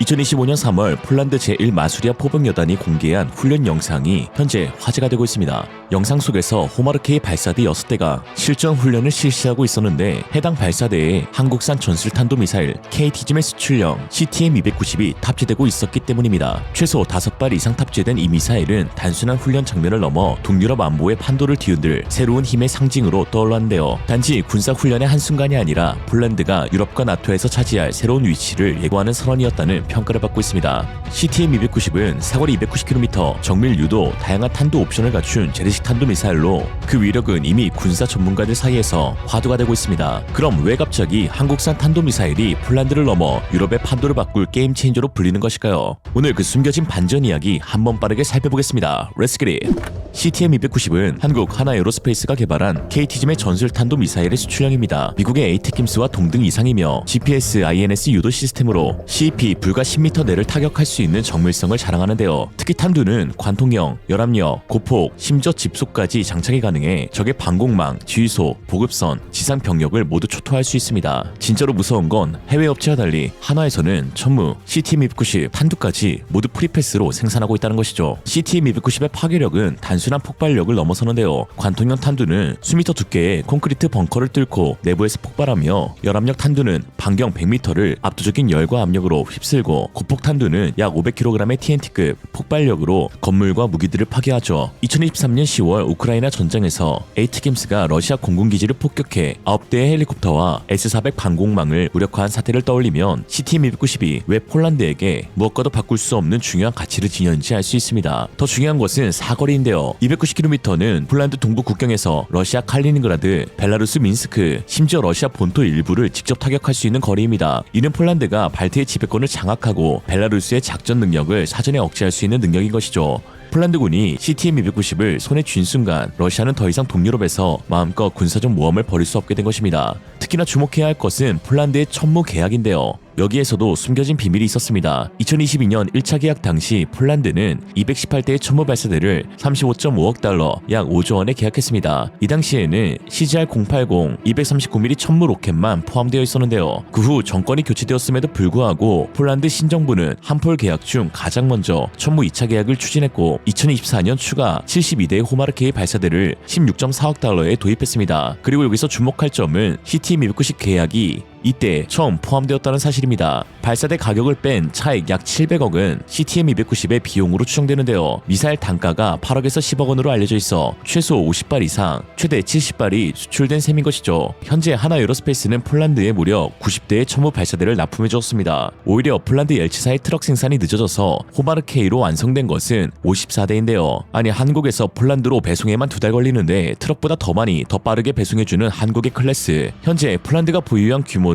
(2025년 3월) 폴란드 제1마수리아 포병여단이 공개한 훈련 영상이 현재 화제가 되고 있습니다. 영상 속에서 호마르케이 발사대 6대가 실전 훈련을 실시하고 있었는데 해당 발사대에 한국산 전술탄도미사일 KTGM 수출형 CTM-290이 탑재되고 있었기 때문입니다. 최소 5발 이상 탑재된 이 미사일은 단순한 훈련 장면을 넘어 동유럽 안보의 판도를 뒤흔들 새로운 힘의 상징으로 떠올랐는데요. 단지 군사훈련의 한순간이 아니라 폴란드가 유럽과 나토에서 차지할 새로운 위치를 예고하는 선언이었다는 평가를 받고 있습니다. CTM-290은 사거리 290km, 정밀 유도, 다양한 탄도 옵션을 갖춘 재래식 탄도미사일로 그 위력은 이미 군사 전문가들 사이에서 화두가 되고 있습니다. 그럼 왜 갑자기 한국산 탄도미사일이 폴란드를 넘어 유럽의 판도를 바꿀 게임 체인저로 불리는 것일까요? 오늘 그 숨겨진 반전 이야기 한번 빠르게 살펴보겠습니다. Let's get it! CTM-290은 한국 하나에어로스페이스가 개발한 KTGM의 전술탄도미사일의 수출형입니다. 미국의 에이테킴스와 동등 이상이며 GPS, INS 유도 시스템으로 CEP 불과 10m 내를 타격할 수 있는 정밀성을 자랑하는데요. 특히 탄두는 관통형, 열압력, 고폭, 심지어 집속까지 장착이 가능해 적의 방공망, 지휘소, 보급선, 지상 병력을 모두 초토할 수 있습니다. 진짜로 무서운 건 해외 업체와 달리 한화에서는 천무, CTM-290, 탄두까지 모두 프리패스로 생산하고 있다는 것이죠. CTM-290의 파괴력은 단순한 폭발력을 넘어서는데요. 관통형 탄두는 수미터 두께의 콘크리트 벙커를 뚫고 내부에서 폭발하며 열압력 탄두는 반경 100m를 압도적인 열과 압력으로 휩쓸고 고폭 탄두는 약 500kg의 TNT급 폭발력으로 건물과 무기들을 파괴하죠. 2023년 10월 우크라이나 전쟁에서 에이트킴스가 러시아 공군기지를 폭격해 9대의 헬리콥터와 S-400 방공망을 무력화한 사태를 떠올리면 CTM-290이 왜 폴란드에게 무엇과도 바꿀 수 없는 중요한 가치를 지녔는지 알 수 있습니다. 더 중요한 것은 사거리인데요. 290km는 폴란드 동부 국경에서 러시아 칼리닝그라드, 벨라루스 민스크, 심지어 러시아 본토 일부를 직접 타격할 수 있는 거리입니다. 이는 폴란드가 발트의 지배권을 장악하고 벨라루스의 작전 능력을 사전에 억제할 수 있는 능력인 것이죠. 폴란드군이 CTM-290을 손에 쥔 순간 러시아는 더 이상 동유럽에서 마음껏 군사적 모험을 벌일 수 없게 된 것입니다. 특히나 주목해야 할 것은 폴란드의 천무 계약인데요. 여기에서도 숨겨진 비밀이 있었습니다. 2022년 1차 계약 당시 폴란드는 218대의 천무 발사대를 35.5억 달러, 약 5조 원에 계약했습니다. 이 당시에는 CGR-080 239mm 천무 로켓만 포함되어 있었는데요. 그 후 정권이 교체되었음에도 불구하고 폴란드 신정부는 한폴 계약 중 가장 먼저 천무 2차 계약을 추진했고 2024년 추가 72대의 호마르케이 발사대를 16.4억 달러에 도입했습니다. 그리고 여기서 주목할 점은 CTM-290 계약이 이때 처음 포함되었다는 사실입니다. 발사대 가격을 뺀 차액 약 700억은 CTM-290의 비용으로 추정되는데요. 미사일 단가가 8억에서 10억 원으로 알려져 있어 최소 50발 이상, 최대 70발이 수출된 셈인 것이죠. 현재 하나에어로스페이스는 폴란드에 무려 90대의 천무 발사대를 납품해 주었습니다. 오히려 폴란드 엘치사의 트럭 생산이 늦어져서 호마르케이로 완성된 것은 54대인데요. 아니 한국에서 폴란드로 배송에만 2달 걸리는데 트럭보다 더 많이 더 빠르게 배송해주는 한국의 클래스. 현재 폴란드가 보유한 규모는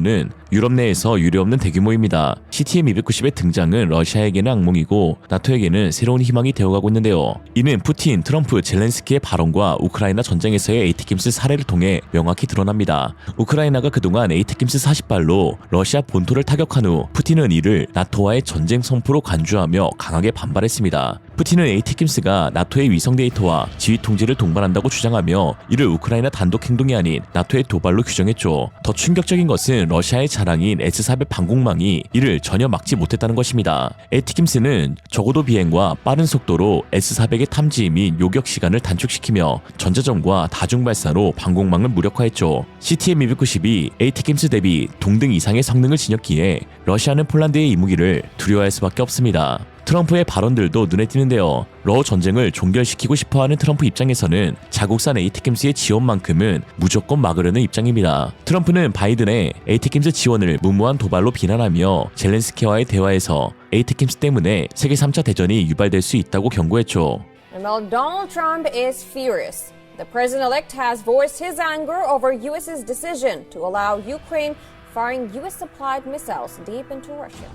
유럽 내에서 유례없는 대규모입니다. CTM-290의 등장은 러시아에게는 악몽이고 나토에게는 새로운 희망이 되어가고 있는데요. 이는 푸틴, 트럼프, 젤렌스키의 발언과 우크라이나 전쟁에서의 에이트킴스 사례를 통해 명확히 드러납니다. 우크라이나가 그동안 에이트킴스 40발로 러시아 본토를 타격한 후 푸틴은 이를 나토와의 전쟁 선포로 간주하며 강하게 반발했습니다. 푸틴은 에이트킴스가 나토의 위성 데이터와 지휘 통제를 동반한다고 주장하며 이를 우크라이나 단독 행동이 아닌 나토의 도발로 규정했죠. 더 충격적인 것은 러시아의 자랑인 S-400 방공망이 이를 전혀 막지 못했다는 것입니다. 에이트킴스는 적어도 비행과 빠른 속도로 S-400의 탐지 및 요격 시간을 단축시키며 전자전과 다중발사로 방공망을 무력화했죠. CTM-290이 에이트킴스 대비 동등 이상의 성능을 지녔기에 러시아는 폴란드의 이 무기를 두려워할 수밖에 없습니다. 트럼프의 발언들도 눈에 띄는데요. 러어 전쟁을 종결시키고 싶어하는 트럼프 입장에서는 자국산 에이트킴스의 지원만큼은 무조건 막으려는 입장입니다. 트럼프는 바이든의 에이트킴스 지원을 무모한 도발로 비난하며 젤렌스키와의 대화에서 에이트킴스 때문에 세계 3차 대전이 유발될 수 있다고 경고했죠. Well, Donald Trump is furious. The president-elect has voiced his anger over U.S.'s decision to allow Ukraine firing U.S.-supplied missiles deep into Russia.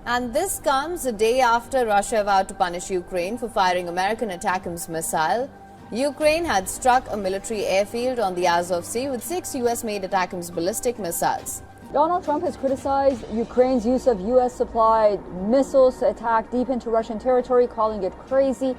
And this comes a day after Russia vowed to punish Ukraine for firing American ATACMS missile. Ukraine had struck a military airfield on the Azov Sea with 6 US-made ATACMS ballistic missiles. Donald Trump has criticized Ukraine's use of U.S.-supplied missiles to attack deep into Russian territory, calling it crazy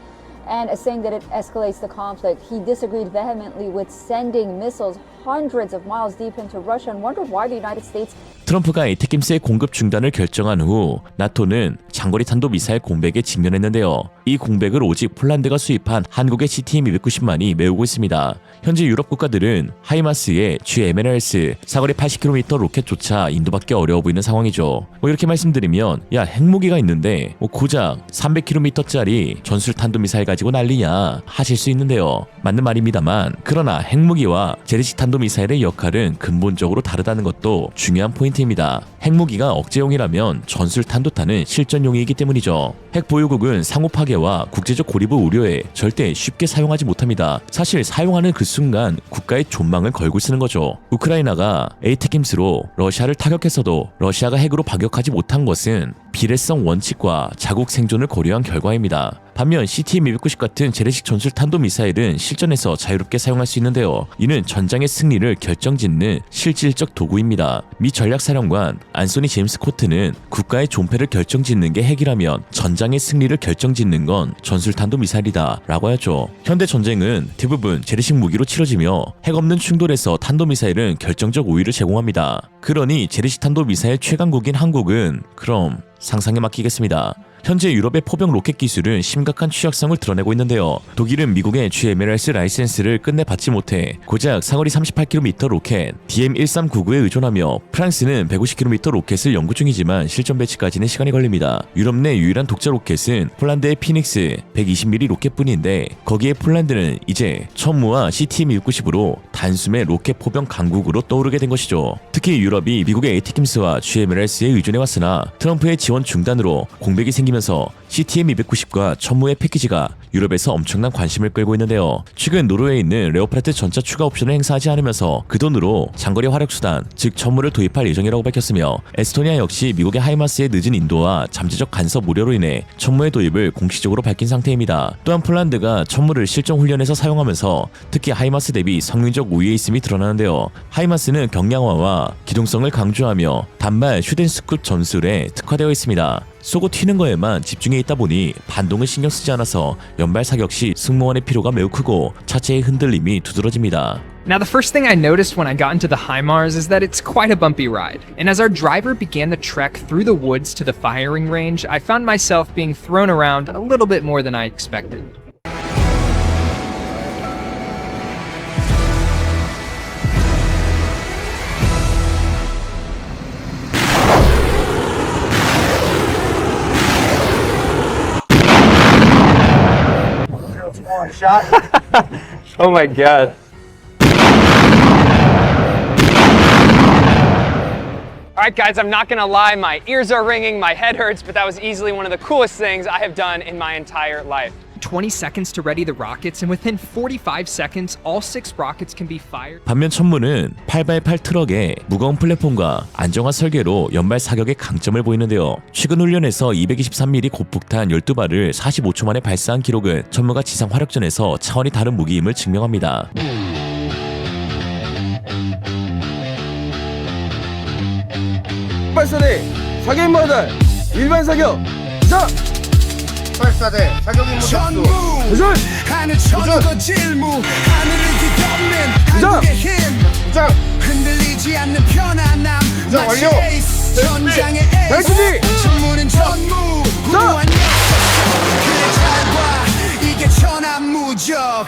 and saying that it escalates the conflict. He disagreed vehemently with sending missiles hundreds of miles deep into Russia and wondered why the United States 트럼프가 에이테킴스의 공급 중단을 결정한 후 나토는 장거리 탄도미사일 공백에 직면했는데요. 이 공백을 오직 폴란드가 수입한 한국의 CTM-290만이 메우고 있습니다. 현재 유럽 국가들은 하이마스의 GMLRS 사거리 80km 로켓조차 인도받기 어려워 보이는 상황이죠. 이렇게 말씀드리면 야 핵무기가 있는데 고작 300km짜리 전술 탄도미사일 가지고 난리냐 하실 수 있는데요. 맞는 말입니다만 그러나 핵무기와 재래식 탄도미사일의 역할은 근본적으로 다르다는 것도 중요한 포인트입니다. 핵무기가 억제용이라면 전술 탄도탄은 실전용이기 때문이죠. 핵 보유국은 상호 파괴와 국제적 고립을 우려해 절대 쉽게 사용하지 못합니다. 사실 사용하는 그 순간 국가의 존망을 걸고 쓰는 거죠. 우크라이나가 에이테킴스로 러시아를 타격했어도 러시아가 핵으로 반격하지 못한 것은 비례성 원칙과 자국 생존을 고려한 결과입니다. 반면 CTM-290 같은 재래식 전술 탄도미사일은 실전에서 자유롭게 사용할 수 있는데요. 이는 전장의 승리를 결정짓는 실질적 도구입니다. 미 전략사령관 안소니 제임스 코트는 국가의 존폐를 결정짓는 게 핵이라면 전장의 승리를 결정짓는 건 전술 탄도미사일이다 라고 하였죠. 현대 전쟁은 대부분 재래식 무기로 치러지며 핵 없는 충돌에서 탄도미사일은 결정적 우위를 제공합니다. 그러니 재래식 탄도미사일 최강국인 한국은 그럼 상상에 맡기겠습니다. 현재 유럽의 포병 로켓 기술은 심각한 취약성을 드러내고 있는데요. 독일은 미국의 GMLRS 라이센스를 끝내 받지 못해 고작 사거리 38km 로켓 DM1399에 의존하며 프랑스는 150km 로켓을 연구 중이지만 실전 배치까지는 시간이 걸립니다. 유럽 내 유일한 독자 로켓은 폴란드의 피닉스 120mm 로켓뿐인데 거기에 폴란드는 이제 천무와 CTM-290으로 단숨에 로켓 포병 강국으로 떠오르게 된 것이죠. 특히 유럽이 미국의 에이테킴스와 GMLRS에 의존해왔으나 트럼프의 지원 중단으로 공백이 생기면서 CTM-290과 천무의 패키지가 유럽에서 엄청난 관심을 끌고 있는데요. 최근 노르웨이에 있는 레오파르트 전차 추가 옵션을 행사하지 않으면서 그 돈으로 장거리 화력수단, 즉 천무를 도입할 예정이라고 밝혔으며 에스토니아 역시 미국의 하이마스의 늦은 인도와 잠재적 간섭 우려로 인해 천무의 도입을 공식적으로 밝힌 상태입니다. 또한 폴란드가 천무를 실전 훈련에서 사용하면서 특히 하이마스 대비 성능적 우위에 있음이 드러나는데요. 하이마스는 경량화와 기동성을 강조하며 단발 슈덴스쿠 전술에 특화되어 있습니다. 쏘고 튀는 거에만 집중해 있다 보니 반동을 신경 쓰지 않아서 연발 사격 시 승무원의 피로가 매우 크고 차체의 흔들림이 두드러집니다. Now, the first thing I noticed when I got into the HIMARS is that it's quite a bumpy ride. And as our driver began the trek through the woods to the firing range, I found myself being thrown around a little bit more than I expected. Shot. Oh my god. Alright guys, I'm not gonna lie, my ears are ringing, my head hurts, but that was easily one of the coolest things I have done in my entire life. 20 seconds to ready the rockets, and within 45 seconds, all 6 rockets can be fired. 반면 천무는 8x8 트럭에 무거운 플랫폼과 안정화 설계로 연발 사격의 강점을 보이는데요. 최근 훈련에서 223mm 고폭탄 12발을 45초 만에 발사한 기록은 천무가 지상 화력전에서 차원이 다른 무기임을 증명합니다. 발사대 사격마다 일반 사격 시작! 발사대 사격 임무 접수. 도전! 하늘 천도 질무 하늘을 뒤덮는 도전! 한국의 힘 부장 흔들리지 않는 편안함 도전 마치 완료! 에이스 전장의 잘 에이스 준비! 천무는 전무 구한 역사서 그래 잘봐 이게 천하무적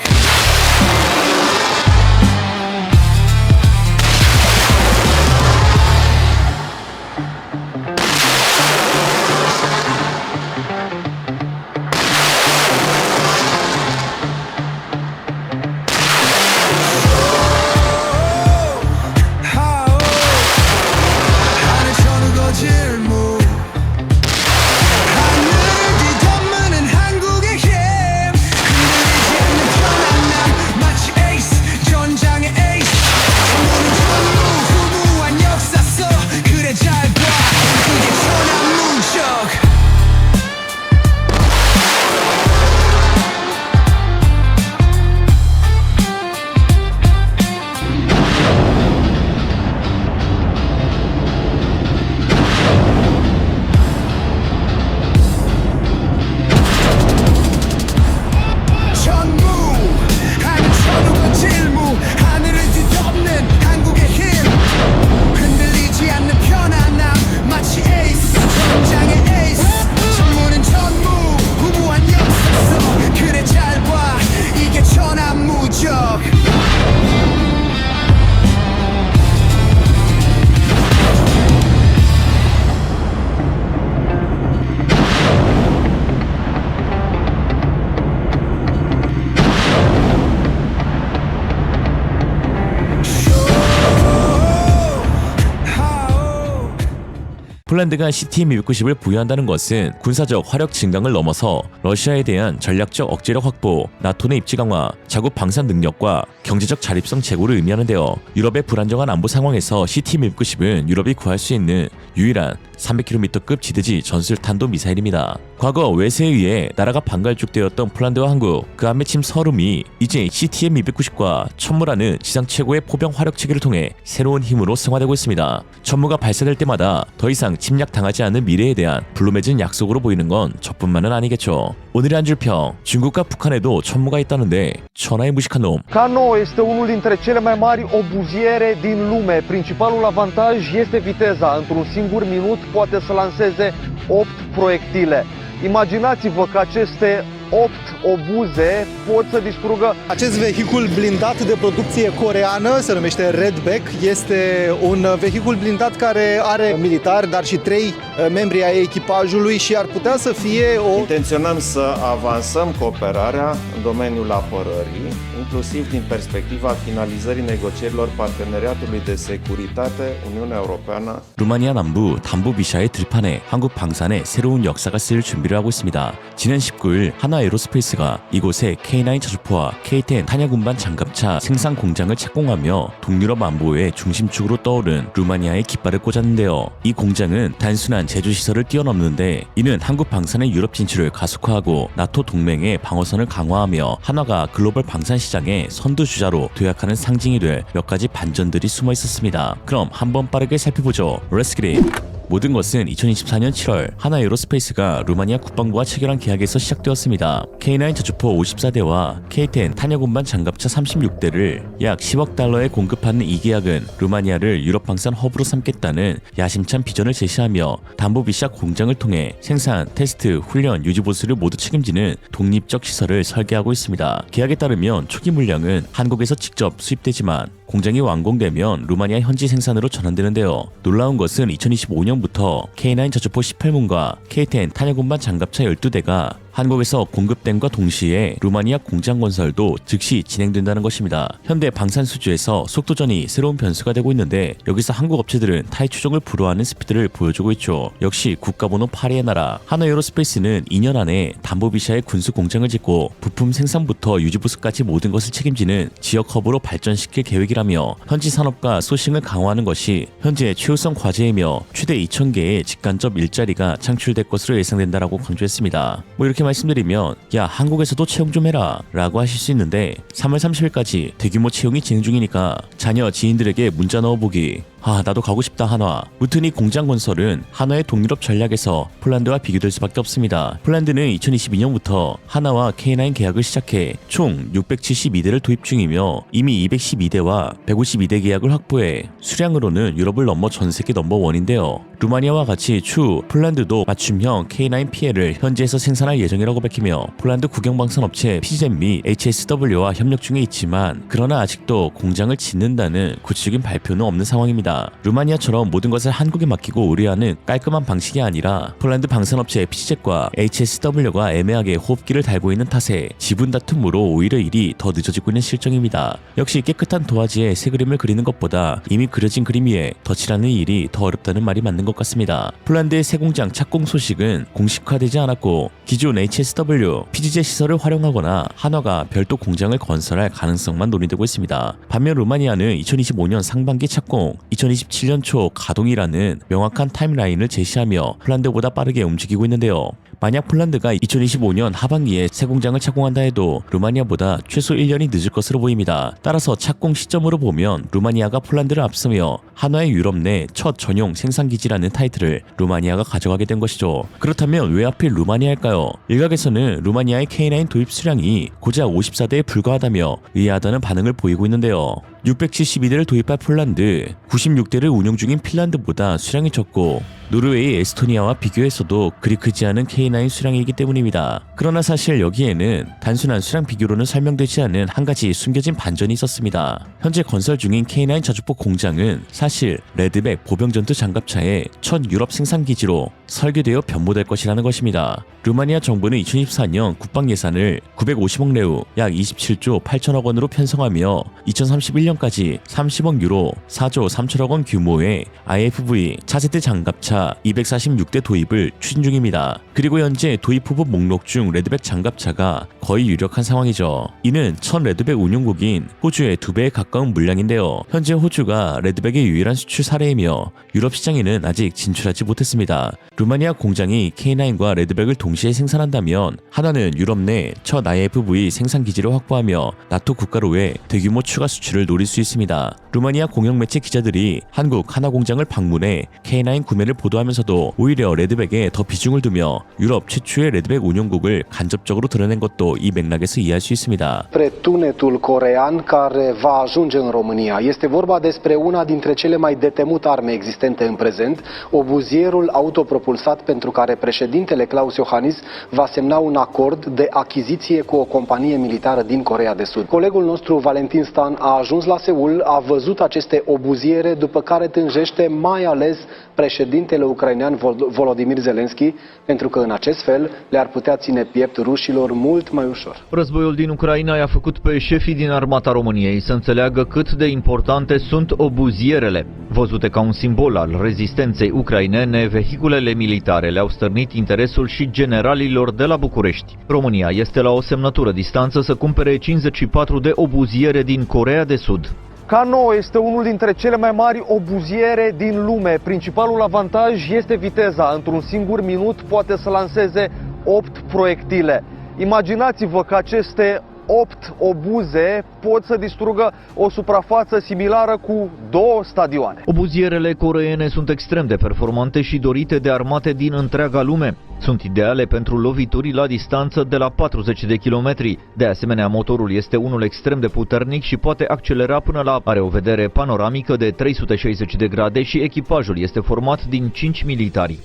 폴란드가 CTM-290을 보유한다는 것은 군사적 화력 증강을 넘어서 러시아에 대한 전략적 억제력 확보, 나토 내 입지 강화, 자국 방산 능력과 경제적 자립성 제고를 의미하는데요. 유럽의 불안정한 안보 상황에서 CTM-290은 유럽이 구할 수 있는 유일한 300km급 지대지 전술탄도 미사일입니다. 과거 외세에 의해 나라가 반갈죽되었던 폴란드와 한국, 그 안에 침 서름이 이제 CTM-290과 천무라는 지상 최고의 포병 화력 체계를 통해 새로운 힘으로 승화되고 있습니다. 천무가 발사될 때마다 더 이상 침략당하지 않는 미래에 대한 불로맺은 약속으로 보이는 건 저뿐만은 아니겠죠. 오늘의 한 줄평, 중국과 북한에도 천무가 있다는데 천하의 무식한 놈. Cano este unul dintre cele mai mari obuziere din lume. Principalul avantaj este viteza. Într-un singur minut poate să lanseze 8 proiectile. Imaginați-vă că aceste 8 obuze pot să distrugă. Acest vehicul blindat de producție coreeană se numește Redback. Este un vehicul blindat care are militari, dar și 3 membri ai echipajului și ar putea să fie o... Intenționăm să avansăm cooperarea în domeniul apărării, inclusiv din perspectiva finalizării negocierilor parteneriatului de securitate Uniunea Europeană. 루마니아 남부 담부비샤의 들판에 한국 방산의 새로운 역사가 쓰일 준비를 하고 있습니다. 지난 19일 하나 에로스페이스가 이곳에 K9 자주포와 K10 탄약 운반 장갑차 생산 공장을 착공하며 동유럽 안보의 중심축으로 떠오른 루마니아의 깃발을 꽂았는데요. 이 공장은 단순한 제조 시설을 뛰어넘는데 이는 한국 방산의 유럽 진출을 가속화하고 나토 동맹의 방어선을 강화하며 한화가 글로벌 방산 시장의 선두주자로 도약하는 상징이 될 몇 가지 반전들이 숨어 있었습니다. 그럼 한번 빠르게 살펴보죠. Let's get it! 모든 것은 2024년 7월 하나 에로스페이스가 루마니아 국방부와 체결한 계약에서 시작되었습니다. K9 자주포 54대와 K10 탄약 운반 장갑차 36대를 약 10억 달러에 공급하는 이 계약은 루마니아를 유럽 방산 허브로 삼겠다는 야심찬 비전을 제시하며 담보비샤 공장을 통해 생산, 테스트, 훈련, 유지 보수를 모두 책임지는 독립적 시설을 설계하고 있습니다. 계약에 따르면 초기 물량은 한국에서 직접 수입되지만 공장이 완공되면 루마니아 현지 생산으로 전환되는데요. 놀라운 것은 2025년부터 K9 자주포 18문과 K10 탄약 운반 장갑차 12대가 한국에서 공급됨과 동시에 루마니아 공장 건설도 즉시 진행된다는 것입니다. 현대 방산 수주에서 속도전이 새로운 변수가 되고 있는데 여기서 한국 업체들은 타이 추종을 불허하는 스피드를 보여주고 있죠. 역시 국가번호 8의 나라 하나에로스페이스는 2년 안에 담보비샤의 군수 공장을 짓고 부품 생산부터 유지보수까지 모든 것을 책임지는 지역 허브로 발전시킬 계획이라며 현지 산업과 소싱을 강화하는 것이 현재 최우선 과제이며 최대 2,000개의 직간접 일자리가 창출될 것으로 예상된다라고 강조했습니다. 이렇게 말씀드리면 야 한국에서도 채용 좀 해라 라고 하실 수 있는데 3월 30일까지 대규모 채용이 진행 중이니까 자녀 지인들에게 문자 넣어보기. 나도 가고 싶다 한화. 무튼 이 공장 건설은 한화의 동유럽 전략에서 폴란드와 비교될 수밖에 없습니다. 폴란드는 2022년부터 한화와 K9 계약을 시작해 총 672대를 도입 중이며 이미 212대와 152대 계약을 확보해 수량으로는 유럽을 넘어 전 세계 넘버원인데요. 루마니아와 같이 추후 폴란드도 맞춤형 K9 PL을 현지에서 생산할 예정이라고 밝히며 폴란드 국영방산업체 PGZ 및 HSW와 협력 중에 있지만 그러나 아직도 공장을 짓는다는 구체적인 발표는 없는 상황입니다. 루마니아처럼 모든 것을 한국에 맡기고 의뢰하는 깔끔한 방식이 아니라 폴란드 방산업체 PGZ과 HSW가 애매하게 호흡기를 달고 있는 탓에 지분 다툼으로 오히려 일이 더 늦어지고 있는 실정입니다. 역시 깨끗한 도화지에 새 그림을 그리는 것보다 이미 그려진 그림 위에 덧칠하는 일이 더 어렵다는 말이 맞는 것 같습니다. 폴란드의 새 공장 착공 소식은 공식화되지 않았고 기존 HSW, PGZ 시설을 활용하거나 한화가 별도 공장을 건설할 가능성만 논의되고 있습니다. 반면 루마니아는 2025년 상반기 착공, 2027년 초 가동이라는 명확한 타임라인을 제시하며 폴란드보다 빠르게 움직이고 있는데요. 만약 폴란드가 2025년 하반기에 새 공장을 착공한다 해도 루마니아보다 최소 1년이 늦을 것으로 보입니다. 따라서 착공 시점으로 보면 루마니아가 폴란드를 앞서며 한화의 유럽 내 첫 전용 생산기지라는 타이틀을 루마니아가 가져가게 된 것이죠. 그렇다면 왜 하필 루마니아일까요? 일각에서는 루마니아의 K9 도입 수량이 고작 54대에 불과하다며 의아하다는 반응을 보이고 있는데요. 672대를 도입할 폴란드, 96대를 운용 중인 핀란드보다 수량이 적고 노르웨이, 에스토니아와 비교해서도 그리 크지 않은 K9 수량이기 때문입니다. 그러나 사실 여기에는 단순한 수량 비교로는 설명되지 않은 한 가지 숨겨진 반전이 있었습니다. 현재 건설 중인 K9 자주포 공장은 사실 레드백 보병전투 장갑차의 첫 유럽 생산기지로 설계되어 변모될 것이라는 것입니다. 루마니아 정부는 2024년 국방 예산을 950억 레우 약 27조 8천억 원으로 편성하며 2031년까지 30억 유로 4조 3천억 원 규모의 IFV 차세대 장갑차 246대 도입을 추진 중입니다. 그리고 현재 도입 후보 목록 중 레드백 장갑차가 거의 유력한 상황이죠. 이는 첫 레드백 운용국인 호주의 2배에 가까운 물량인데요. 현재 호주가 레드백의 유일한 수출 사례이며 유럽 시장에는 아직 진출하지 못했습니다. 루마니아 공장이 K9과 레드백을 동시에 생산한다면 하나는 유럽 내 첫 IFV 생산 기지를 확보하며 나토 국가로의 대규모 추가 수출을 노릴 수 있습니다. 루마니아 공영 매체 기자들이 한국 하나 공장을 방문해 K9 구매를 보도하면서도 오히려 레드백에 더 비중을 두며 유럽 최초의 레드백 운용국을 간접적으로 드러낸 것도 이 맥락에서 이해할 수 있습니다. Spre tunetul corean care va ajunge în România. Este vorba despre una dintre cele mai de temut arme existente în prezent, obuzierul autopropulsat pentru care președintele Klaus Iohannis va semna un acord de achiziție cu o companie militară din Coreea de Sud. Colegul nostru Valentin Stan a ajuns la Seul, a văzut aceste obuziere, după care tânjește mai ales președintele ucrainean Volodymyr Zelensky, pentru că în acest fel le-ar putea ține piept rușilor mult mai ușor. Războiul din Ucraina i-a făcut pe șefii din armata României să înțeleagă cât de importante sunt obuzierele. Văzute ca un simbol al rezistenței ucrainene, vehiculele militare le-au stârnit interesul și generalilor de la București. România este la o semnătură distanță să cumpere 54 de obuziere din Coreea de Sud. K9 este unul dintre cele mai mari obuziere din lume. Principalul avantaj este viteza. Într-un singur minut poate să lanseze 8 proiectile. Imaginați-vă că aceste 8 obuze pot să distrugă o suprafață similară cu 2 stadioane. Obuzierele coreene sunt extrem de performante și dorite de armate din întreaga lume. Sunt ideale pentru lovituri la distanță de la 40 de kilometri. De asemenea, motorul este unul extrem de puternic și poate accelera până la... Are o vedere panoramică de 360 de grade și echipajul este format din 5 militari.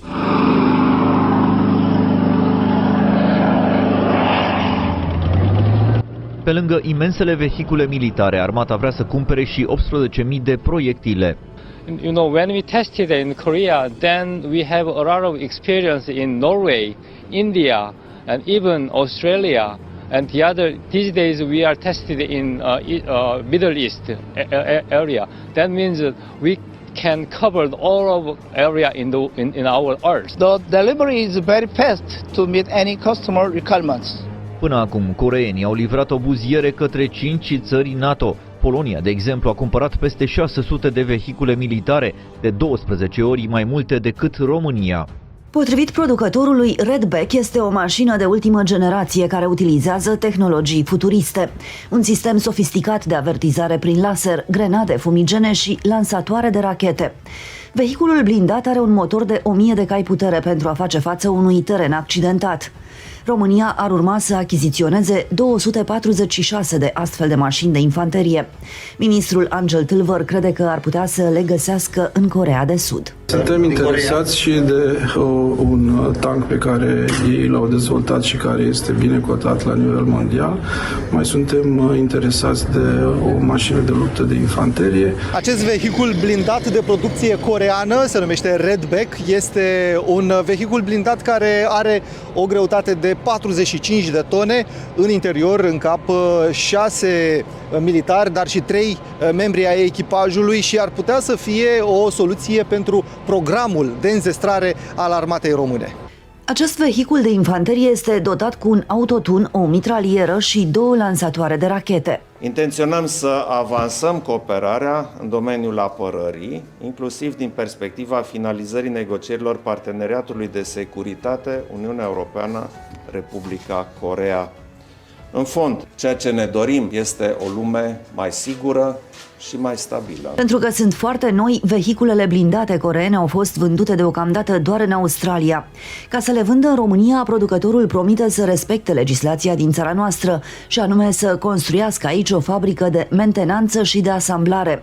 Pe lângă imensele vehicule militare, armata vrea să cumpere și 18.000 de proiectile. You know, when we tested in Korea, then we have a lot of experience in Norway, India, and even Australia. And these days we are tested in Middle East area. That means that we can cover all of area in our Earth. The delivery is very fast to meet any customer requirements. Până acum, coreenii au livrat obuziere către 5 țări NATO. Polonia, de exemplu, a cumpărat peste 600 de vehicule militare, de 12 ori mai multe decât România. Potrivit producătorului, Redback este o mașină de ultimă generație care utilizează tehnologii futuriste. Un sistem sofisticat de avertizare prin laser, grenade fumigene și lansatoare de rachete. Vehiculul blindat are un motor de 1000 de cai putere pentru a face față unui teren accidentat. România ar urma să achiziționeze 246 de astfel de mașini de infanterie. Ministrul Angel Tâlvăr crede că ar putea să le găsească în Coreea de Sud. Suntem interesați și de un tank pe care ei l-au dezvoltat și care este bine cotat la nivel mondial. Mai suntem interesați de o mașină de luptă de infanterie. Acest vehicul blindat de producție coreeană se numește Redback. Este un vehicul blindat care are o greutate de 45 de tone. În interior încap 6 militari, dar și 3 membri ai echipajului și ar putea să fie o soluție pentru programul de înzestrare al armatei române. Acest vehicul de infanterie este dotat cu un autotun, o mitralieră și 2 lansatoare de rachete. Intenționăm să avansăm cooperarea în domeniul apărării, inclusiv din perspectiva finalizării negocierilor Parteneriatului de Securitate Uniunea Europeană-Republica Coreea. În fond, ceea ce ne dorim este o lume mai sigură și mai stabilă. Pentru că sunt foarte noi, vehiculele blindate coreene au fost vândute deocamdată doar în Australia. Ca să le vândă în România, producătorul promite să respecte legislația din țara noastră și anume să construiască aici o fabrică de mentenanță și de asamblare.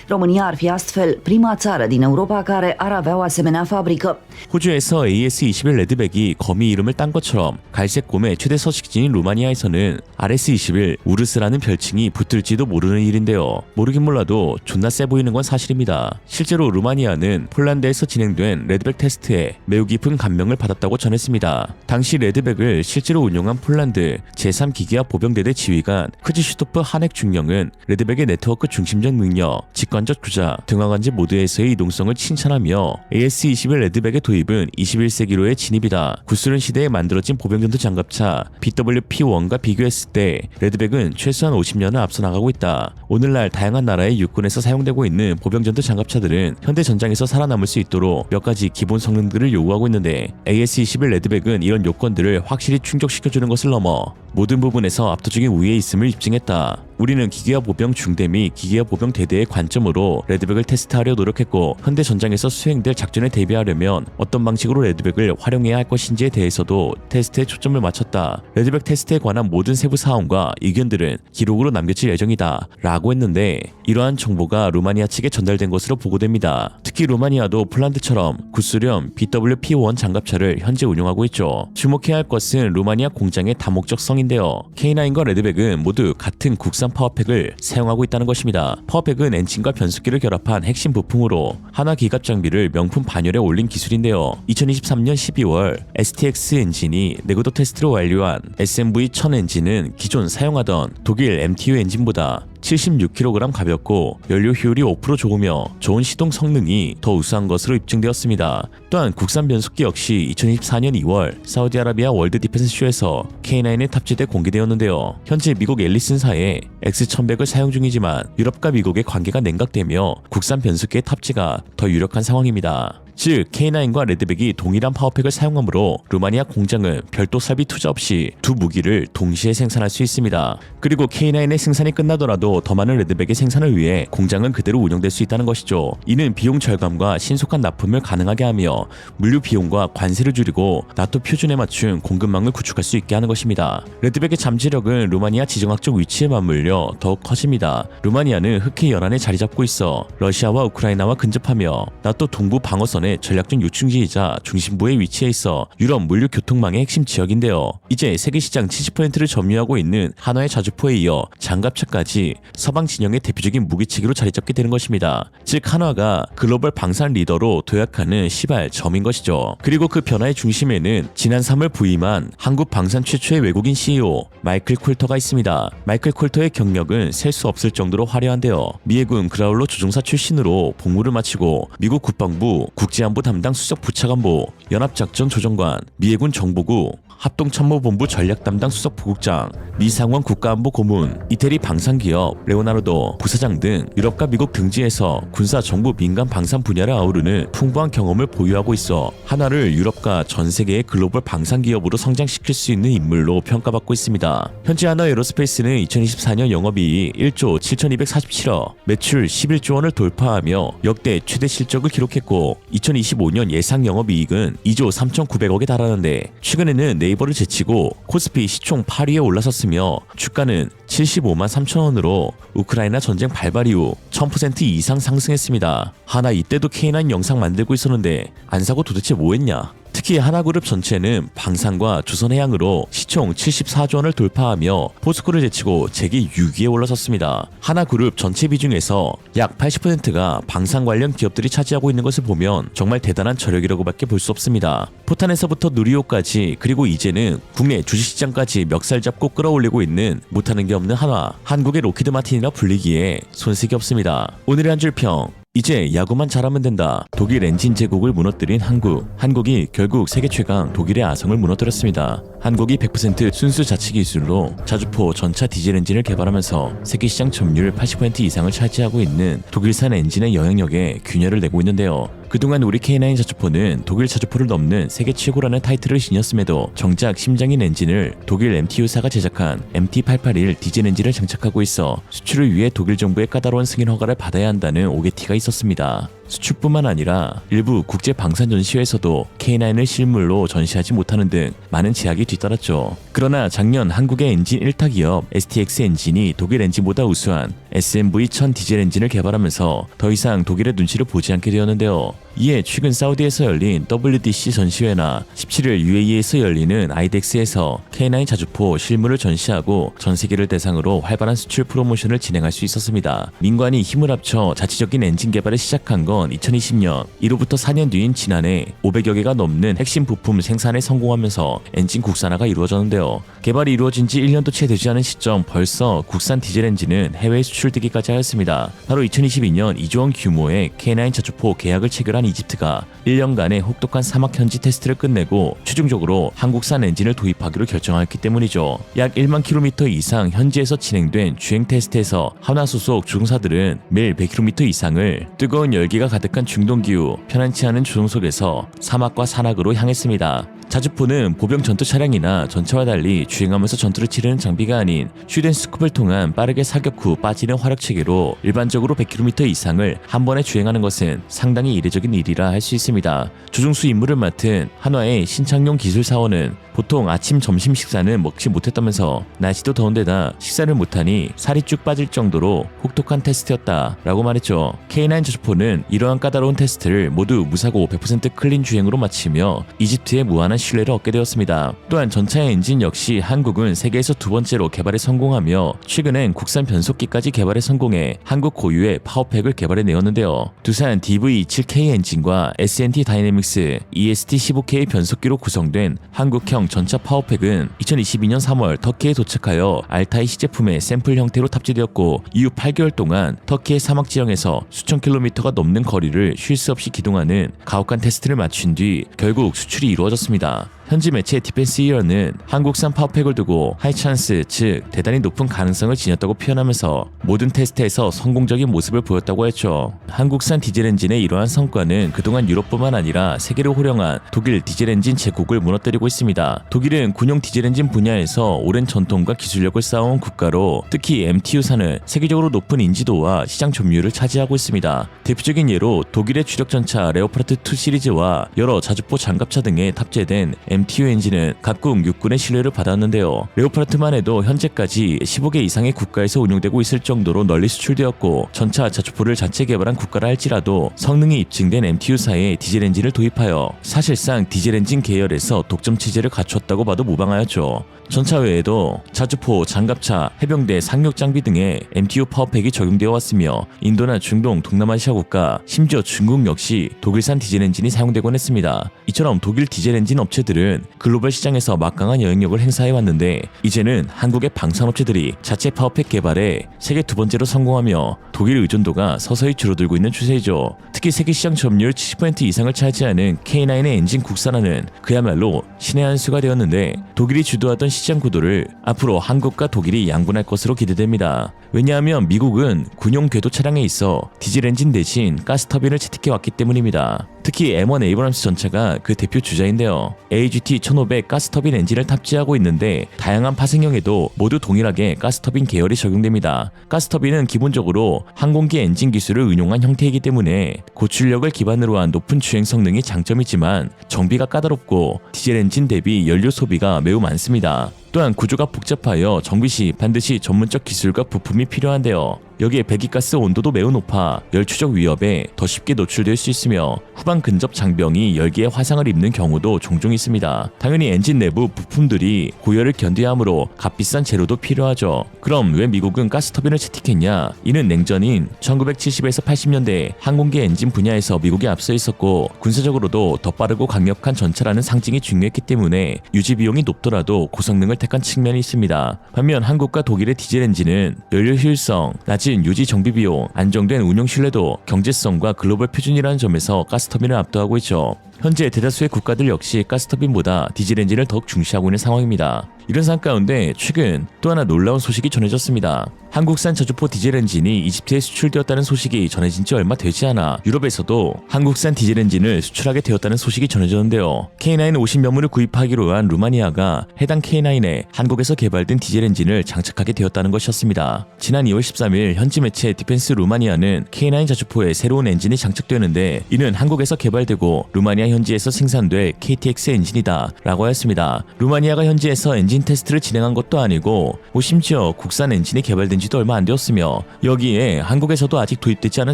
România ar fi astfel prima țară din Europa care ar avea o asemenea fabrică. 호주에서 AS-21 레드백이 거미 이름을 딴 것처럼 갈색 곰의 최대 서식지인 루마니아에서는 RS-21 우르스라는 별칭이 붙을지도 모르는 일인데요. 모르긴 몰라도 존나 세 보이는 건 사실입니다. 실제로 루마니아는 폴란드에서 진행된 레드백 테스트에 매우 깊은 감명을 받았다고 전했습니다. 당시 레드백을 실제로 운용한 폴란드 제3기계화 보병대대 지휘관 크지슈토프 하넥 중령은 레드백의 네트워크 중심적 능력, 직관적 주자, 등화관제 모드에서의 이동성을 칭찬하며 AS-21 레드백의 도입은 21세기로의 진입이다. 구소련 시대에 만들어진 보병전투 장갑차 BWP-1과 비교했을 때 레드백은 최소한 50년을 앞서 나가고 있다. 오늘날 다양한 나라의 육군에서 사용되고 있는 보병전투 장갑차들은 현대 전장에서 살아남을 수 있도록 몇 가지 기본 성능들을 요구하고 있는데 AS-21 레드백은 이런 요건들을 확실히 충족시켜주는 것을 넘어 모든 부분에서 압도적인 우위에 있음을 입증했다. 우리는 기계화 보병 중대 및 기계화 보병 대대의 관점으로 레드백을 테스트하려 노력했고 현대 전장에서 수행될 작전에 대비하려면 어떤 방식으로 레드백을 활용해야 할 것인지에 대해서도 테스트에 초점을 맞췄다. 레드백 테스트에 관한 모든 세부 사항과 의견들은 기록으로 남겨질 예정이다 라고 했는데 이러한 정보가 루마니아 측에 전달된 것으로 보고됩니다. 특히 루마니아도 폴란드처럼 구소련 BWP-1 장갑차를 현재 운용하고 있죠. 주목해야 할 것은 루마니아 공장의 다목적성인데요. K9과 레드백은 모두 같은 국산 파워팩을 사용하고 있다는 것입니다. 파워팩은 엔진과 변속기를 결합한 핵심 부품으로 하나 기갑 장비를 명품 반열에 올린 기술인데요. 2023년 12월 STX 엔진이 내구도 테스트를 완료한 SMV-1000 엔진은 기존 사용하던 독일 MTU 엔진보다 76kg 가볍고 연료 효율이 5% 좋으며 좋은 시동 성능이 더 우수한 것으로 입증되었습니다. 또한 국산 변속기 역시 2024년 2월 사우디아라비아 월드 디펜스 쇼에서 K9에 탑재돼 공개되었는데요. 현재 미국 앨리슨사의 X1100을 사용 중이지만 유럽과 미국의 관계가 냉각되며 국산 변속기의 탑재가 더 유력한 상황입니다. 즉 K9과 레드백이 동일한 파워팩을 사용하므로 루마니아 공장은 별도 설비 투자 없이 두 무기를 동시에 생산할 수 있습니다. 그리고 K9의 생산이 끝나더라도 더 많은 레드백의 생산을 위해 공장은 그대로 운영될 수 있다는 것이죠. 이는 비용 절감과 신속한 납품을 가능하게 하며 물류 비용과 관세를 줄이고 나토 표준에 맞춘 공급망을 구축할 수 있게 하는 것입니다. 레드백의 잠재력은 루마니아 지정학적 위치에 맞물려 더욱 커집니다. 루마니아는 흑해 연안에 자리 잡고 있어 러시아와 우크라이나와 근접하며 나토 동부 방어선의 전략적 요충지이자 중심부에 위치해 있어 유럽 물류 교통망의 핵심 지역인데요. 이제 세계 시장 70%를 점유하고 있는 한화의 자주포에 이어 장갑차까지 서방 진영의 대표적인 무기체계로 자리 잡게 되는 것입니다. 즉 한화가 글로벌 방산 리더로 도약하는 시발점인 것이죠. 그리고 그 변화의 중심에는 지난 3월 부임한 한국 방산 최초의 외국인 CEO 마이클 콜터가 있습니다. 마이클 콜터의 경력은 셀 수 없을 정도로 화려한데요. 미해군 그라울러 조종사 출신으로 복무를 마치고 미국 국방부 국제안보 담당 수석 부차관보, 연합작전 조정관, 미해군 정보국, 합동참모본부 전략 담당 수석 부국장, 미상원 국가안보 고문, 이태리 방산기업, 레오나르도 부사장 등 유럽과 미국 등지에서 군사 정부 민간 방산 분야를 아우르는 풍부한 경험을 보유하고 있어 한화를 유럽과 전 세계의 글로벌 방산기업으로 성장시킬 수 있는 인물로 평가받고 있습니다. 현재 한화 에어로스페이스는 2024년 영업이익 1조 7,247억, 매출 11조 원을 돌파하며 역대 최대 실적을 기록했고 2025년 예상 영업이익은 2조 3,900억에 달하는데 최근에는 네이버를 제치고 코스피 시총 8위에 올라섰으며 주가는 75만 3천 원으로 우크라이나 전쟁 발발 이후 1000% 이상 상승했습니다. 하나 이때도 K9 영상 만들고 있었는데 안 사고 도대체 뭐 했냐? 특히 하나그룹 전체는 방산과 조선해양으로 시총 74조 원을 돌파하며 포스코를 제치고 재기 6위에 올라섰습니다. 하나그룹 전체 비중에서 약 80%가 방산 관련 기업들이 차지하고 있는 것을 보면 정말 대단한 저력이라고밖에 볼 수 없습니다. 포탄에서부터 누리호까지 그리고 이제는 국내 주식시장까지 멱살 잡고 끌어올리고 있는 못하는 게 없는 한화, 한국의 로키드 마틴이라 불리기에 손색이 없습니다. 오늘의 한 줄 평. 이제 야구만 잘하면 된다. 독일 엔진 제국을 무너뜨린 한국. 한국이 결국 세계 최강 독일의 아성을 무너뜨렸습니다. 한국이 100% 순수 자체 기술로 자주포 전차 디젤 엔진을 개발하면서 세계 시장 점유율 80% 이상을 차지하고 있는 독일산 엔진의 영향력에 균열을 내고 있는데요. 그동안 우리 K9 자주포는 독일 자주포를 넘는 세계 최고라는 타이틀을 지녔음에도 정작 심장인 엔진을 독일 MTU사가 제작한 MT881 디젤 엔진을 장착하고 있어 수출을 위해 독일 정부의 까다로운 승인 허가를 받아야 한다는 오개티가 있었습니다. 수출뿐만 아니라 일부 국제 방산 전시회에서도 K9을 실물로 전시하지 못하는 등 많은 제약이 뒤따랐죠. 그러나 작년 한국의 엔진 1타 기업 STX 엔진이 독일 엔진보다 우수한 SMV1000 디젤 엔진을 개발하면서 더 이상 독일의 눈치를 보지 않게 되었는데요. 이에 최근 사우디에서 열린 WDC 전시회나 17일 UAE에서 열리는 IDEX에서 K9 자주포 실물을 전시하고 전 세계를 대상으로 활발한 수출 프로모션을 진행할 수 있었습니다. 민관이 힘을 합쳐 자체적인 엔진 개발을 시작한 건 2020년, 이로부터 4년 뒤인 지난해 500여 개가 넘는 핵심 부품 생산에 성공하면서 엔진 국산화가 이루어졌는데요. 개발이 이루어진 지 1년도 채 되지 않은 시점 벌써 국산 디젤 엔진은 해외에 수출되기까지 하였습니다. 바로 2022년 2조 원 규모의 K9 자주포 계약을 체결한 이집트가 1년간의 혹독한 사막 현지 테스트를 끝내고 최종적으로 한국산 엔진을 도입하기로 결정하였기 때문이죠. 약 1만 킬로미터 이상 현지에서 진행된 주행 테스트에서 한화 소속 조종사들은 매일 100km 이상을 뜨거운 열기가 가득한 중동기후 편안치 않은 조종 속에서 사막과 산악으로 향했습니다. 자주포는 보병 전투 차량이나 전차와 달리 주행하면서 전투를 치르는 장비가 아닌 슈덴스쿱을 통한 빠르게 사격 후 빠지는 화력 체계로 일반적으로 100km 이상을 한 번에 주행하는 것은 상당히 이례적인 일이라 할 수 있습니다. 조종수 임무를 맡은 한화의 신창용 기술사원은 보통 아침 점심 식사는 먹지 못했다면서 날씨도 더운데다 식사를 못하니 살이 쭉 빠질 정도로 혹독한 테스트였다 라고 말했죠. K9 자주포는 이러한 까다로운 테스트를 모두 무사고 100% 클린 주행으로 마치며 이집트의 무한한 신뢰를 얻게 되었습니다. 또한 전차의 엔진 역시 한국은 세계에서 두 번째로 개발에 성공하며 최근엔 국산 변속기까지 개발에 성공해 한국 고유의 파워팩을 개발해내었는데요. 두산 DV27K 엔진과 S&T 다이내믹스 EST15K 변속기로 구성된 한국형 전차 파워팩은 2022년 3월 터키에 도착하여 알타이 시제품의 샘플 형태로 탑재되었고 이후 8개월 동안 터키의 사막 지형에서 수천 킬로미터가 넘는 거리를 쉴 수 없이 기동하는 가혹한 테스트를 마친 뒤 결국 수출이 이루어졌습니다. 현지 매체 디펜스이어는 한국산 파워팩을 두고 하이찬스, 즉 대단히 높은 가능성을 지녔다고 표현하면서 모든 테스트에서 성공적인 모습을 보였다고 했죠. 한국산 디젤 엔진의 이러한 성과는 그동안 유럽뿐만 아니라 세계를 호령한 독일 디젤 엔진 제국을 무너뜨리고 있습니다. 독일은 군용 디젤 엔진 분야에서 오랜 전통과 기술력을 쌓아온 국가로 특히 MTU사는 세계적으로 높은 인지도와 시장 점유율을 차지하고 있습니다. 대표적인 예로 독일의 주력 전차 레오파르트 2 시리즈와 여러 자주포 장갑차 등에 탑재된 MTU 엔진은 각국 육군의 신뢰를 받았는데요. 레오파르트만 해도 현재까지 15개 이상의 국가에서 운용되고 있을 정도로 널리 수출되었고 전차 자주포를 자체 개발한 국가라 할지라도 성능이 입증된 MTU사의 디젤 엔진을 도입하여 사실상 디젤 엔진 계열에서 독점 체제를 갖췄다고 봐도 무방하였죠. 전차 외에도 자주포, 장갑차, 해병대, 상륙 장비 등의 MTU 파워팩이 적용되어 왔으며 인도나 중동, 동남아시아 국가, 심지어 중국 역시 독일산 디젤 엔진이 사용되곤 했습니다. 이처럼 독일 디젤 엔진 업체들은 글로벌 시장에서 막강한 영향력을 행사해 왔는데 이제는 한국의 방산업체들이 자체 파워팩 개발에 세계 두 번째로 성공하며 독일 의존도가 서서히 줄어들고 있는 추세이죠. 특히 세계 시장 점유율 70% 이상을 차지하는 K9의 엔진 국산화는 그야말로 신의 한 수가 되었는데 독일이 주도하던 시장 구도를 앞으로 한국과 독일이 양분할 것으로 기대됩니다. 왜냐하면 미국은 군용 궤도 차량에 있어 디젤 엔진 대신 가스터빈을 채택해왔기 때문입니다. 특히 M1 에이브람스 전차가 그 대표 주자인데요. AGT 1500 가스터빈 엔진을 탑재하고 있는데 다양한 파생형에도 모두 동일하게 가스터빈 계열이 적용됩니다. 가스터빈은 기본적으로 항공기 엔진 기술을 응용한 형태이기 때문에 고출력을 기반으로 한 높은 주행 성능이 장점이지만 정비가 까다롭고 디젤 엔진 대비 연료 소비가 매우 많습니다. 또한 구조가 복잡하여 정비 시 반드시 전문적 기술과 부품이 필요한데요. 여기에 배기가스 온도도 매우 높아 열추적 위협에 더 쉽게 노출될 수 있으며 후방 근접 장병이 열기에 화상을 입는 경우도 종종 있습니다. 당연히 엔진 내부 부품들이 고열을 견뎌야 하므로 값비싼 재료도 필요하죠. 그럼 왜 미국은 가스터빈을 채택했냐? 이는 냉전인 1970에서 80년대 항공기 엔진 분야에서 미국이 앞서 있었고 군사적으로도 더 빠르고 강력한 전차라는 상징이 중요했기 때문에 유지 비용이 높더라도 고성능을 택한 측면이 있습니다. 반면 한국과 독일의 디젤 엔진은 연료 효율성, 낮은 유지 정비 비용, 안정된 운용 신뢰도, 경제성과 글로벌 표준이라는 점에서 가스터빈을 압도하고 있죠. 현재 대다수의 국가들 역시 가스터빈보다 디젤 엔진을 더욱 중시하고 있는 상황입니다. 이런 상황 가운데 최근 또 하나 놀라운 소식이 전해졌습니다. 한국산 저주포 디젤 엔진이 이집트에 수출되었다는 소식이 전해진 지 얼마 되지 않아 유럽에서도 한국산 디젤 엔진을 수출하게 되었다는 소식이 전해졌는데요. K9 50명물을 구입하기로 한 루마니아가 해당 K9에 한국에서 개발된 디젤 엔진을 장착하게 되었다는 것이었습니다. 지난 2월 13일 현지 매체 디펜스 루마니아는 K9 자주포에 새로운 엔진이 장착되었는데 이는 한국에서 개발되고 루마니아 현지에서 생산돼 KTX 엔진이다 라고 하였습니다. 루마니아가 현지에서 엔진 테스트를 진행한 것도 아니고 심지어 국산 엔진이 개발된 지도 얼마 안 되었으며 여기에 한국에서도 아직 도입되지 않은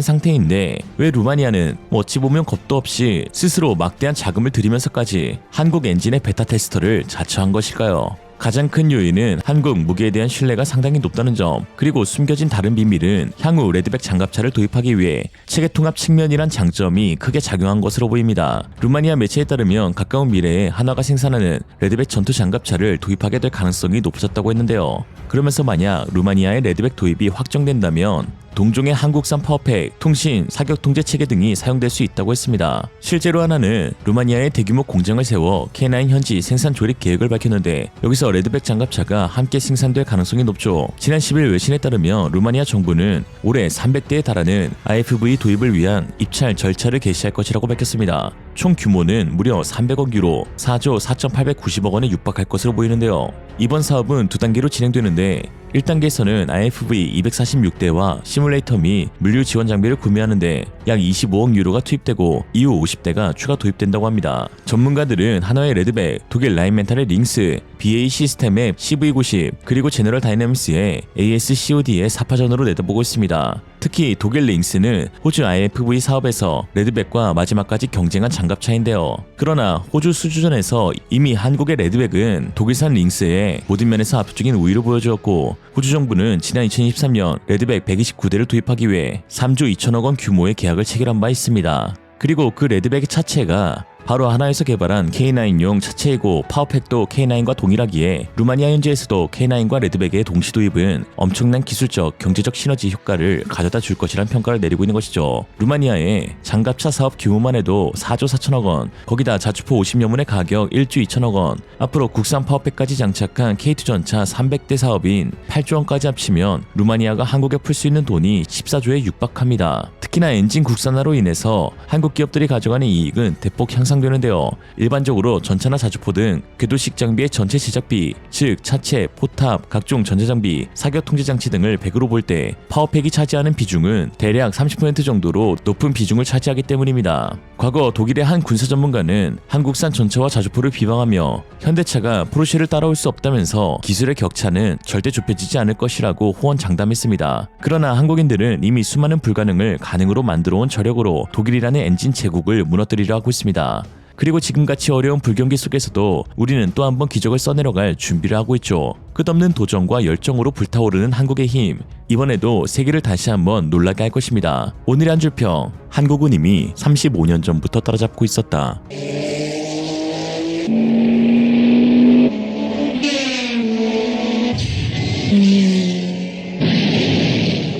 상태인데 왜 루마니아는 어찌 보면 겁도 없이 스스로 막대한 자금을 들이면서까지 한국 엔진의 베타 테스터를 자처한 것일까요? 가장 큰 요인은 한국 무기에 대한 신뢰가 상당히 높다는 점, 그리고 숨겨진 다른 비밀은 향후 레드백 장갑차를 도입하기 위해 체계 통합 측면이란 장점이 크게 작용한 것으로 보입니다. 루마니아 매체에 따르면 가까운 미래에 한화가 생산하는 레드백 전투 장갑차를 도입하게 될 가능성이 높아졌다고 했는데요. 그러면서 만약 루마니아의 레드백 도입이 확정된다면 동종의 한국산 파워팩, 통신, 사격 통제 체계 등이 사용될 수 있다고 했습니다. 실제로 하나는 루마니아에 대규모 공장을 세워 K9 현지 생산 조립 계획을 밝혔는데 여기서 레드백 장갑차가 함께 생산될 가능성이 높죠. 지난 10일 외신에 따르면 루마니아 정부는 올해 300대에 달하는 IFV 도입을 위한 입찰 절차를 개시할 것이라고 밝혔습니다. 총 규모는 무려 300억 유로, 4조 4,890억 원에 육박할 것으로 보이는데요. 이번 사업은 두 단계로 진행되는데 1단계에서는 IFV 246대와 시뮬레이터 및 물류 지원 장비를 구매하는데 약 25억 유로가 투입되고 이후 50대가 추가 도입된다고 합니다. 전문가들은 한화의 레드백, 독일 라인멘탈의 링스, BAE 시스템의 CV90, 그리고 제너럴 다이내믹스의 ASCOD의 4파전으로 내다보고 있습니다. 특히 독일 링스는 호주 IFV 사업에서 레드백과 마지막까지 경쟁한 장갑차인데요. 그러나 호주 수주전에서 이미 한국의 레드백은 독일산 링스에 모든 면에서 압도적인 우위를 보여주었고 호주 정부는 지난 2023년 레드백 129대를 도입하기 위해 3조 2천억 원 규모의 계약을 체결한 바 있습니다. 그리고 그 레드백의 차체가 바로 한화에서 개발한 K9용 차체이고 파워팩도 K9과 동일하기에 루마니아 현지에서도 K9과 레드백의 동시 도입은 엄청난 기술적, 경제적 시너지 효과를 가져다 줄 것이란 평가를 내리고 있는 것이죠. 루마니아의 장갑차 사업 규모만 해도 4조 4천억 원, 거기다 자주포 50여문의 가격 1조 2천억 원, 앞으로 국산 파워팩까지 장착한 K2 전차 300대 사업인 8조 원까지 합치면 루마니아가 한국에 풀 수 있는 돈이 14조에 육박합니다. 특히나 엔진 국산화로 인해서 한국 기업들이 가져가는 이익은 대폭 향상되는데요. 일반적으로 전차나 자주포 등 궤도식 장비의 전체 제작비, 즉 차체, 포탑, 각종 전자장비, 사격 통제장치 등을 100으로 볼 때 파워팩이 차지하는 비중은 대략 30% 정도로 높은 비중을 차지하기 때문입니다. 과거 독일의 한 군사 전문가는 한국산 전차와 자주포를 비방하며 현대차가 포르쉐를 따라올 수 없다면서 기술의 격차는 절대 좁혀지지 않을 것이라고 호언장담했습니다. 그러나 한국인들은 이미 수많은 불가능을 가능으로 만들어온 저력으로 독일이라는 엔진 제국을 무너뜨리려 하고 있습니다. 그리고 지금같이 어려운 불경기 속에서도 우리는 또 한 번 기적을 써내려갈 준비를 하고 있죠. 끝없는 도전과 열정으로 불타오르는 한국의 힘, 이번에도 세계를 다시 한번 놀라게 할 것입니다. 오늘의 한 줄평, 한국은 이미 35년 전부터 따라잡고 있었다.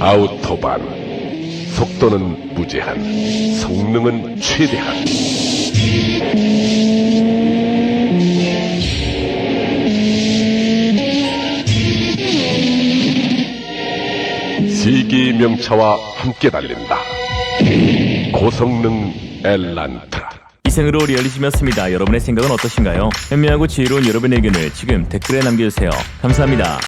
아우토반, 속도는 무제한, 성능은 최대한. 세계의 명차와 함께 달린다. 고성능 엘란트라. 이상으로 리얼리즘이었습니다. 여러분의 생각은 어떠신가요? 현명하고 지혜로운 여러분의 의견을 지금 댓글에 남겨주세요. 감사합니다.